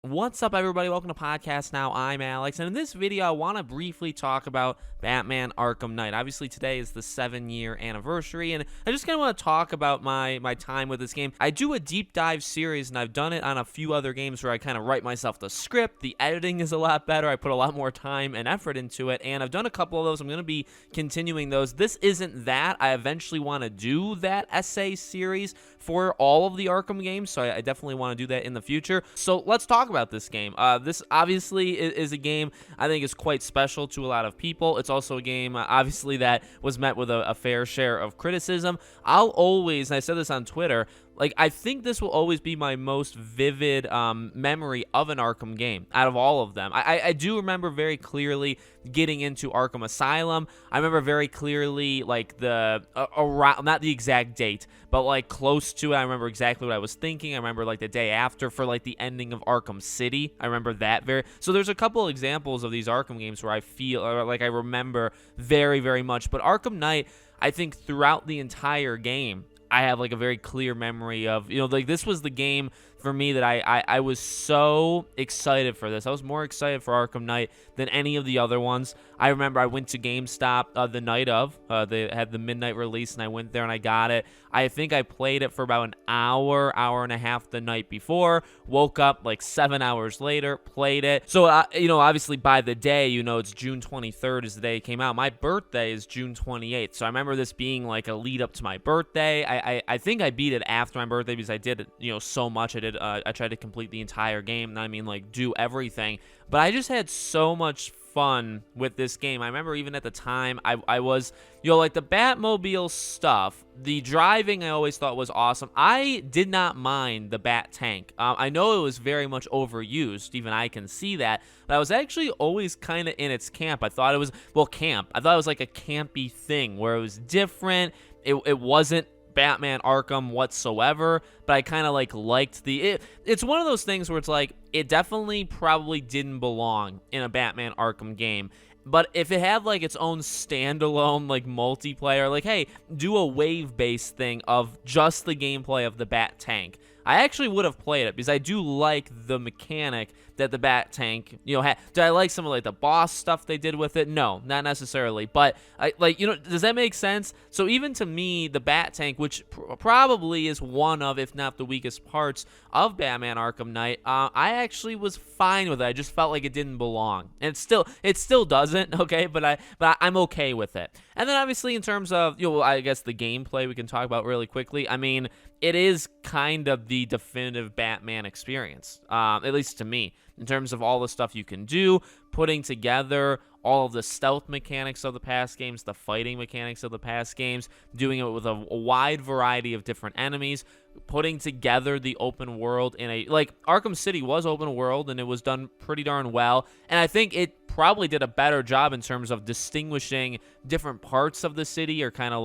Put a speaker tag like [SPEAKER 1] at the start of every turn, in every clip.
[SPEAKER 1] What's up, everybody? Welcome to Podcast Now. I'm Alex, and in this video, I want to briefly talk about Batman Arkham Knight. Obviously, today is the 7-year anniversary, and I just kind of want to talk about my time with this game. I do a deep dive series, and I've done it on a few other games where I kind of write myself the script. The editing is a lot better. I put a lot more time and effort into it, and I've done a couple of those. I'm going to be continuing those. This isn't that. I eventually want to do that essay series for all of the Arkham games, so I definitely want to do that in the future. So let's talk about this game. This obviously is a game I think is quite special to a lot of people. It's also a game, obviously, that was met with a fair share of criticism. I'll always, and I said this on Twitter, I think this will always be my most vivid memory of an Arkham game out of all of them. I do remember very clearly getting into Arkham Asylum. I remember very clearly, around, not the exact date, but, close to it. I remember exactly what I was thinking. I remember, the day after for, the ending of Arkham City. I remember that So there's a couple examples of these Arkham games where I feel, I remember very, very much. But Arkham Knight, I think throughout the entire game, I have a very clear memory of, this was the game for me that I was so excited for this. I was more excited for Arkham Knight than any of the other ones. I remember I went to GameStop the night of. They had the midnight release, and I went there and I got it. I think I played it for about an hour and a half the night before. Woke up 7 hours later, played it. So, obviously by the day, it's June 23rd is the day it came out. My birthday is June 28th. So I remember this being a lead up to my birthday. I think I beat it after my birthday because I did it, so much. I tried to complete the entire game. I mean, do everything. But I just had so much fun with this game. I remember even at the time, I was, the Batmobile stuff, the driving I always thought was awesome. I did not mind the Bat Tank. I know it was very much overused. Even I can see that. But I was actually always kind of in its camp. I thought it was, camp. I thought it was a campy thing where it was different. It wasn't Batman Arkham whatsoever, but I kind of liked it's one of those things where it's it definitely probably didn't belong in a Batman Arkham game. But if it had its own standalone multiplayer, hey, do a wave-based thing of just the gameplay of the Bat Tank, I actually would have played it because I do like the mechanic that the Bat Tank, had. Did I like some of the boss stuff they did with it? No, not necessarily. But does that make sense? So even to me, the Bat Tank, which probably is one of, if not the weakest parts of Batman Arkham Knight, I actually was fine with it. I just felt like it didn't belong, and it still doesn't. Okay, but I'm okay with it. And then obviously in terms of I guess the gameplay we can talk about really quickly. I mean, it is kind of the definitive Batman experience, at least to me, in terms of all the stuff you can do, putting together all of the stealth mechanics of the past games, the fighting mechanics of the past games, doing it with a wide variety of different enemies, putting together the open world in a, Arkham City was open world, and it was done pretty darn well, and I think it probably did a better job in terms of distinguishing different parts of the city, or kind of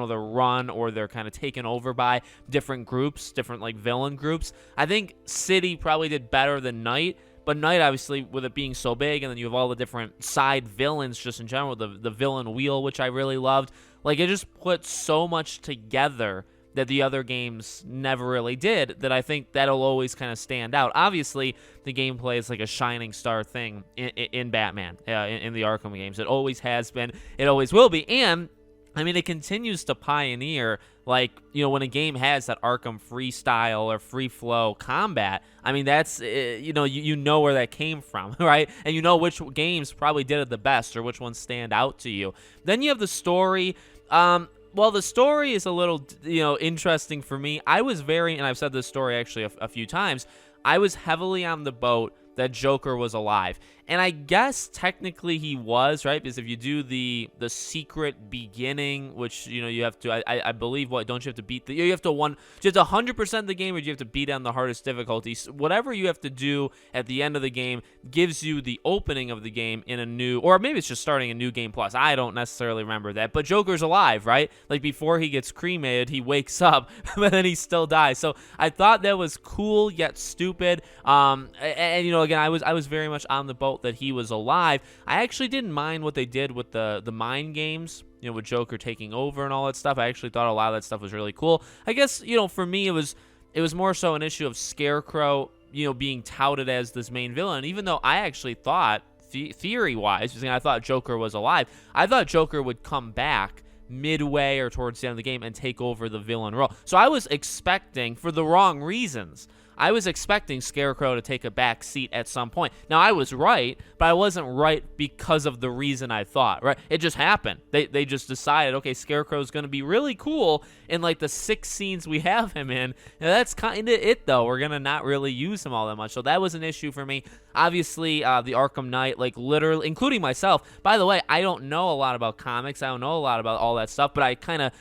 [SPEAKER 1] they're run or they're kind of taken over by different groups, different villain groups. I think City probably did better than Knight. But Knight, obviously, with it being so big, and then you have all the different side villains just in general, the villain wheel, which I really loved. It just put so much together that the other games never really did, that I think that'll always kind of stand out. Obviously, the gameplay is a shining star thing in Batman, in the Arkham games. It always has been. It always will be. And I mean, it continues to pioneer, when a game has that Arkham freestyle or free flow combat. I mean, that's, you know where that came from, right? And you know which games probably did it the best, or which ones stand out to you. Then you have the story. Well, the story is a little, interesting for me. I was and I've said this story actually a few times, I was heavily on the boat that Joker was alive. And I guess technically he was, right? Because if you do the secret beginning, which, you have to, I believe, don't you have to beat you have to 100% the game, or do you have to beat on the hardest difficulty? Whatever you have to do at the end of the game gives you the opening of the game in a new, or maybe it's just starting a new game plus. I don't necessarily remember that. But Joker's alive, right? Before he gets cremated, he wakes up, but then he still dies. So I thought that was cool yet stupid. And again, I was very much on the boat that he was alive. I actually didn't mind what they did with the mind games, with Joker taking over and all that stuff. I actually thought a lot of that stuff was really cool. I guess, for me, it was more so an issue of Scarecrow, being touted as this main villain. Even though I actually thought, theory-wise, because I thought Joker was alive, I thought Joker would come back midway or towards the end of the game and take over the villain role. So I was expecting, for the wrong reasons, I was expecting Scarecrow to take a back seat at some point. Now, I was right, but I wasn't right because of the reason I thought, right? It just happened. They just decided, okay, Scarecrow's going to be really cool in, like, the 6 scenes we have him in. And that's kind of it, though. We're going to not really use him all that much. So that was an issue for me. Obviously, the Arkham Knight, like, literally, including myself. By the way, I don't know a lot about comics. I don't know a lot about all that stuff, but I kind of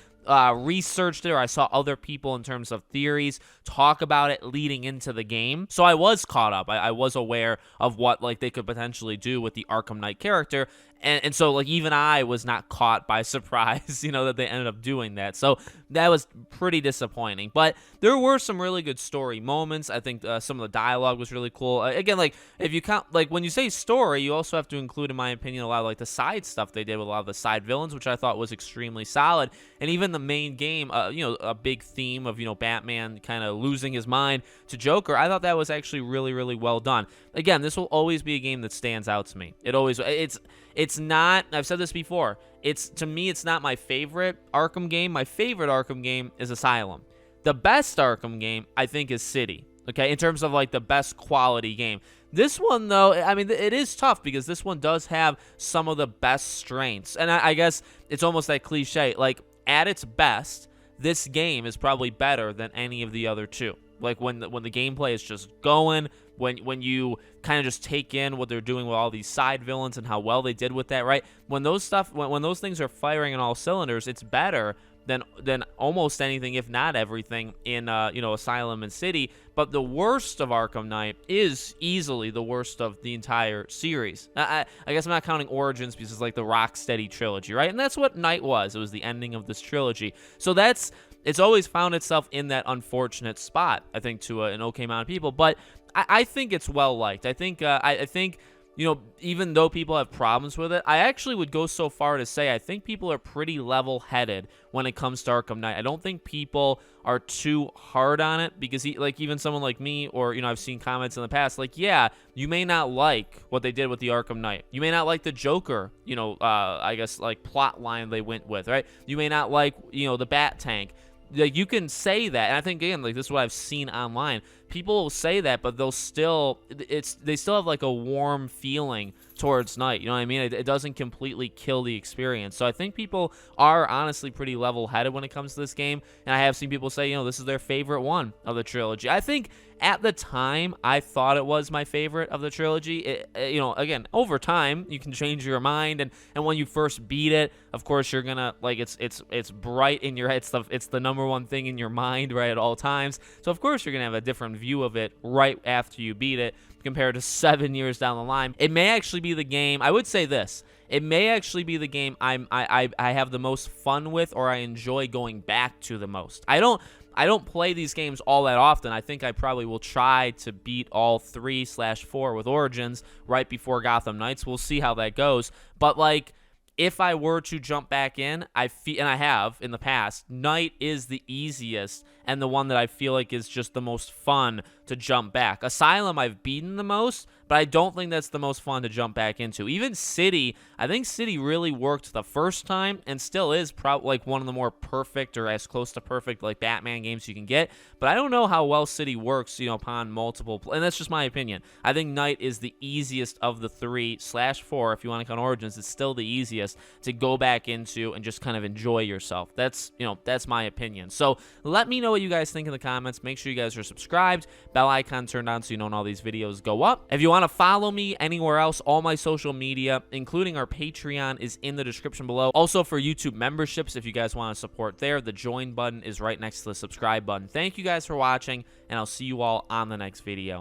[SPEAKER 1] researched it, or I saw other people in terms of theories talk about it leading into the game. So I was caught up. I was aware of what, like, they could potentially do with the Arkham Knight character. And so, like, even I was not caught by surprise, that they ended up doing that. So that was pretty disappointing. But there were some really good story moments. I think some of the dialogue was really cool. Again, like, if you count, like, when you say story, you also have to include, in my opinion, a lot of, like, the side stuff they did with a lot of the side villains, which I thought was extremely solid. And even the main game, a big theme of, Batman kind of losing his mind to Joker, I thought that was actually really, really well done. Again, this will always be a game that stands out to me. It's not, I've said this before, to me, it's not my favorite Arkham game. My favorite Arkham game is Asylum. The best Arkham game, I think, is City, okay, in terms of, like, the best quality game. This one, though, I mean, it is tough because this one does have some of the best strengths. And I guess it's almost that cliche. Like, at its best, this game is probably better than any of the other two. Like, when the gameplay is just going, when you kind of just take in what they're doing with all these side villains and how well they did with that, right? When those things are firing on all cylinders, it's better than almost anything, if not everything, in Asylum and City. But the worst of Arkham Knight is easily the worst of the entire series. I guess I'm not counting Origins because it's like the Rocksteady trilogy, right? And that's what Knight was. It was the ending of this trilogy. So it's always found itself in that unfortunate spot, I think, to an okay amount of people. But I think it's well liked. I think even though people have problems with it, I actually would go so far to say I think people are pretty level-headed when it comes to Arkham Knight. I don't think people are too hard on it because, even someone like me, or, I've seen comments in the past, like, yeah, you may not like what they did with the Arkham Knight. You may not like the Joker, I guess, like, plot line they went with, right? You may not like, the Bat Tank. Like, you can say that, and I think, again, like, this is what I've seen online. People will say that, but they still have, like, a warm feeling towards Knight. You know what I mean? It doesn't completely kill the experience. So I think people are honestly pretty level-headed when it comes to this game, and I have seen people say, this is their favorite one of the trilogy. I think at the time, I thought it was my favorite of the trilogy. Again, over time, you can change your mind, and when you first beat it, of course, you're gonna, like, it's bright in your head. It's the number one thing in your mind, right, at all times. So of course, you're gonna have a different view of it right after you beat it compared to 7 years down the line. It may actually be the game. I would say this. It may actually be the game I have the most fun with, or I enjoy going back to the most. I don't play these games all that often. I think I probably will try to beat all 3/4 with Origins right before Gotham Knights. We'll see how that goes. But, like, if I were to jump back in, and I have in the past, Knight is the easiest and the one that I feel like is just the most fun to jump back. Asylum I've beaten the most, but I don't think that's the most fun to jump back into. Even City, I think City really worked the first time and still is probably like one of the more perfect, or as close to perfect, like, Batman games you can get. But I don't know how well City works, upon multiple, and that's just my opinion. I think Knight is the easiest of the 3/4, if you want to count Origins. It's still the easiest to go back into and just kind of enjoy yourself. That's my opinion. So let me know what you guys think in the comments. Make sure you guys are subscribed, bell icon turned on so you know when all these videos go up. If you want to follow me anywhere else, all my social media, including our Patreon, is in the description below. Also, for YouTube memberships, if you guys want to support there, the join button is right next to the subscribe button. Thank you guys for watching, and I'll see you all on the next video.